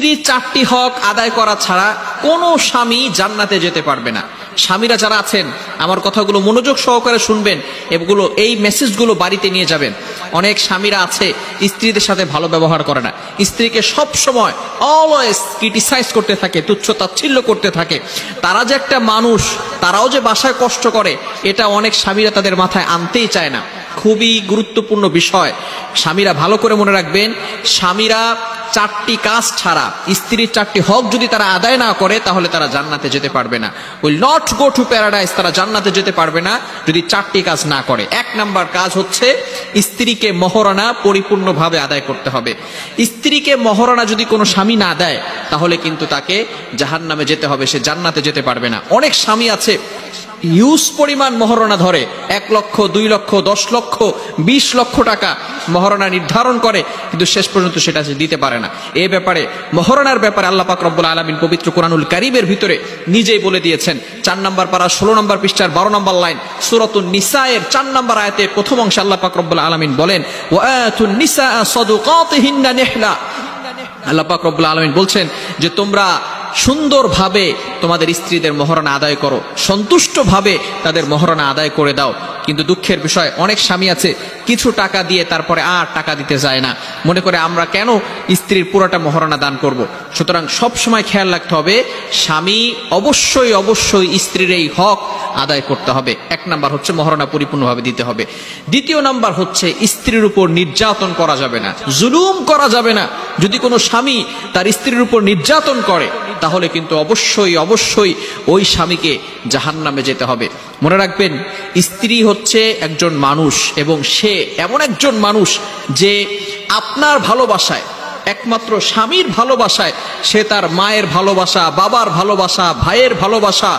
স্ত্রীর 4টি হক আদায় করা ছাড়া কোনো স্বামী জান্নাতে যেতে পারবে না। স্বামীরা যারা আছেন আমার কথাগুলো মনোযোগ সহকারে শুনবেন, এগুলো এই মেসেজগুলো বাড়িতে নিয়ে যাবেন। অনেক স্বামীরা আছে স্ত্রীদের সাথে ভালো ব্যবহার করে না, স্ত্রীকে সব সময় অলওয়েজ ক্রিটিসাইজ করতে থাকে, তুচ্ছ তাচ্ছিল্য করতে থাকে। তারা যে একটা মানুষ, তারাও যে বাসায় কষ্ট করে, এটা অনেক স্বামীরা তাদের মাথায় আনতেই চায় না। খুবই গুরুত্বপূর্ণ বিষয়, স্বামীরা ভালো করে মনে রাখবেন। স্বামীরা 4টি কাজ ছাড়া, স্ত্রীর 4টি হক যদি তারা আদায় না করে, তাহলে তারা জান্নাতে যেতে পারবে না। Will not go to paradise, তারা জান্নাতে যেতে পারবে না যদি 4টি কাজ না করে। 1 নাম্বার কাজ হচ্ছে স্ত্রীকে মহরানা পরিপূর্ণভাবে আদায় করতে হবে। স্ত্রীকে মহরানা যদি কোনো স্বামী না দেয়, তাহলে কিন্তু তাকে জাহান্নামে যেতে হবে, সে জান্নাতে যেতে পারবে না। অনেক স্বামী আছে হিউজ পরিমাণ মহরণা ধরে, 1 লক্ষ, 2 লক্ষ, 10 লক্ষ, 20 লক্ষ টাকা মহরণা নির্ধারণ করে, কিন্তু শেষ পর্যন্ত সেটা সে দিতে পারে না। এই ব্যাপারে, মহরণার ব্যাপারে আল্লাহ পাক রব্বুল আলামিন পবিত্র কুরআনুল কারীমের ভিতরে নিজেই বলে দিয়েছেন। 4 নম্বর পারা 16 নম্বর পৃষ্ঠার 12 নম্বর লাইন, সূরাতুন নিসায়ের 4 নম্বর আয়াতে প্রথম অংশে আল্লাহ পাক রব্বুল আলামিন বলেন, ওয়া আতুন নিসা সাদুকাতিহিন্না নিহলা। আল্লাহ পাক রব্বুল আলামিন বলছেন যে তোমরা সুন্দরভাবে তোমাদের স্ত্রীদের মহরণা আদায় করো, সন্তুষ্টভাবে তাদের মহরণা আদায় করে দাও। কিন্তু দুঃখের বিষয়, অনেক স্বামী আছে কিছু টাকা দিয়ে তারপরে আর টাকা দিতে যায় না, মনে করে আমরা কেন স্ত্রীর পুরোটা মহরণা দান করব। সুতরাং সব সময় খেয়াল রাখতে হবে, স্বামী অবশ্যই অবশ্যই স্ত্রীর এই হক আদায় করতে হবে। 1 নাম্বার হচ্ছে মহরণা পরিপূর্ণভাবে দিতে হবে। 2 নাম্বার হচ্ছে স্ত্রীর উপর নির্যাতন করা যাবে না, জুলুম করা যাবে না। যদি কোনো স্বামী তার স্ত্রীর উপর নির্যাতন করে, তাহলে কিন্তু অবশ্যই অবশ্যই ওই স্বামীকে জাহান্নামে যেতে হবে। মনে রাখবেন, স্ত্রী হচ্ছে একজন মানুষ, এবং সে এমন একজন মানুষ যে আপনার ভালোবাসায়, একমাত্র স্বামীর ভালোবাসায়, সে তার মায়ের ভালোবাসা, বাবার ভালোবাসা, ভাইয়ের ভালোবাসা,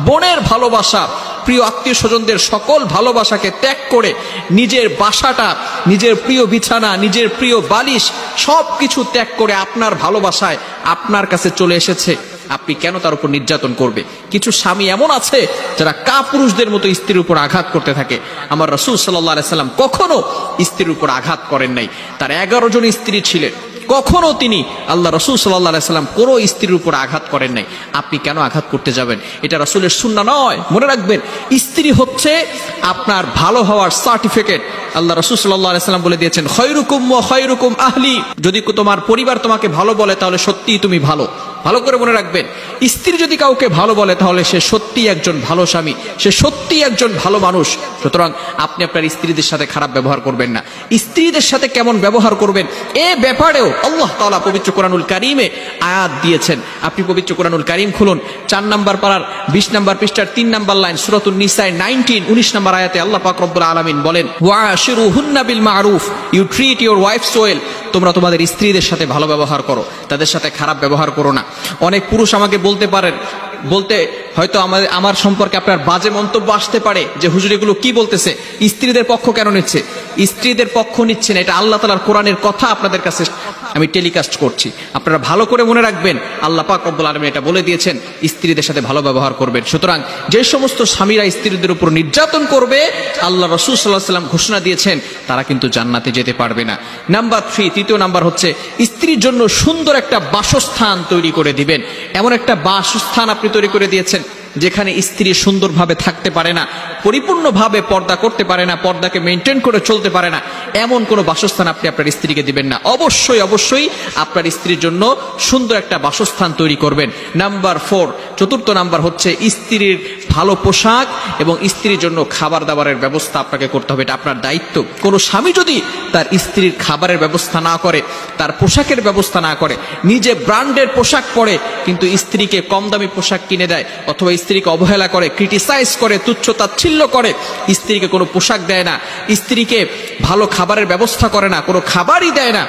বোনের ভালোবাসা, প্রিয় আত্মীয় স্বজনদের সকল ভালোবাসাকে ত্যাগ করে নিজের বাসাটা, নিজের প্রিয় বিছানা, নিজের প্রিয় বালিশ সবকিছু ত্যাগ করে আপনার ভালোবাসায় আপনার কাছে চলে এসেছে। আপনি কেন তার উপর নির্যাতন করবে? কিছু স্বামী এমন আছে যারা কাপুরুষদের মতো স্ত্রীর উপর আঘাত করতে থাকে। আমার রাসূল সাল্লাল্লাহু আলাইহি সাল্লাম কখনো স্ত্রীর উপর আঘাত করেন নাই। তার 11 জন স্ত্রী ছিলেন, কখনো তিনি আল্লাহ রাসূল সাল্লাল্লাহু আলাইহি সাল্লাম কোনো স্ত্রীর উপর আঘাত করেন নাই। আপনি কেন আঘাত করতে যাবেন? এটা রাসূলের সুন্নাহ নয়। মনে রাখবেন, স্ত্রী হচ্ছে আপনার ভালো হওয়ার সার্টিফিকেট। আল্লাহ রাসূল সাল্লাল্লাহু আলাইহি সাল্লাম বলে দিয়েছেন, খায়রুকুম ওয়া খায়রুকুম আহলি। যদি তোমার পরিবার তোমাকে ভালো বলে, তাহলে সত্যিই তুমি ভালো। ভালো করে মনে রাখবেন, স্ত্রী যদি কাউকে ভালো বলে, তাহলে সে সত্যি একজন ভালো স্বামী, সে সত্যি একজন ভালো মানুষ। সুতরাং আপনি আপনার স্ত্রীদের সাথে খারাপ ব্যবহার করবেন না। স্ত্রীদের সাথে কেমন ব্যবহার করবেন, এ ব্যাপারেও আল্লাহ তাআলা পবিত্র কুরআনুল কারীমে আয়াত দিয়েছেন। আপনি পবিত্র কুরআনুল কারীম খুলুন, 4 নম্বর পারার 20 নম্বর পৃষ্ঠার 3 নম্বর লাইন, সূরাতুন নিসা 19 নম্বর আয়াতে আল্লাহ পাক রব্বুল আলামিন বলেন, ওয়াশিরুহুন্না বিল মারুফ, you treat your wives well. তোমরা তোমাদের স্ত্রীদের সাথে ভালো ব্যবহার করো, তাদের সাথে খারাপ ব্যবহার করো না। অনেক পুরুষ আমাকে বলতে হয়তো আমার সম্পর্কে আপনার বাজে মন্তব্য আসতে পারে যে হুজুর এগুলো কি বলতেছে, স্ত্রীদের পক্ষ কেন নিচ্ছে? স্ত্রীদের পক্ষ নিচ্ছে না, এটা আল্লাহ তাআলার কোরআনের কথা আপনাদের কাছে আমি টেলিকাস্ট করছি। আপনারা ভালো করে মনে রাখবেন, আল্লাহ পাক রব্বুল আলামিন এটা বলে দিয়েছেন, স্ত্রীদের সাথে ভালো ব্যবহার করবেন। সুতরাং যে সমস্ত স্বামীরা স্ত্রীদের উপর নির্যাতন করবে, আল্লাহ রাসূল সাল্লাল্লাহু আলাইহি সাল্লাম ঘোষণা দিয়েছেন, তারা কিন্তু জান্নাতে যেতে পারবে না। নাম্বার 3, 3 নাম্বার হচ্ছে স্ত্রীর জন্য সুন্দর একটা বাসস্থান তৈরি করে দিবেন। এমন একটা বাসস্থান আপনি তৈরি করে দিয়েছেন যেখানে স্ত্রী সুন্দরভাবে থাকতে পারে না, পরিপূর্ণভাবে পর্দা করতে পারে না, পর্দাকে মেনটেন করে চলতে পারে না, এমন কোনো বাসস্থান আপনি আপনার স্ত্রীকে দিবেন না। অবশ্যই অবশ্যই আপনার স্ত্রীর জন্য সুন্দর একটা বাসস্থান তৈরি করবেন। নাম্বার 4, 4 নাম্বার হচ্ছে স্ত্রীর ভালো পোশাক এবং স্ত্রীর জন্য খাবার দাবারের ব্যবস্থা আপনাকে করতে হবে, এটা আপনার দায়িত্ব। কোনো স্বামী যদি তার স্ত্রীর খাবারের ব্যবস্থা না করে, তার পোশাকের ব্যবস্থা না করে, নিজে ব্র্যান্ডের পোশাক পরে কিন্তু স্ত্রীকে কম দামি পোশাক কিনে দেয়, অথবা স্ত্রীকে অবহেলা করে, ক্রিটিসাইজ করে, তুচ্ছ তাচ্ছিল্য করে, স্ত্রীকে কোনো পোশাক দেয় না, স্ত্রীকে ভালো খাবারের ব্যবস্থা করে না, কোনো খাবারই দেয় না,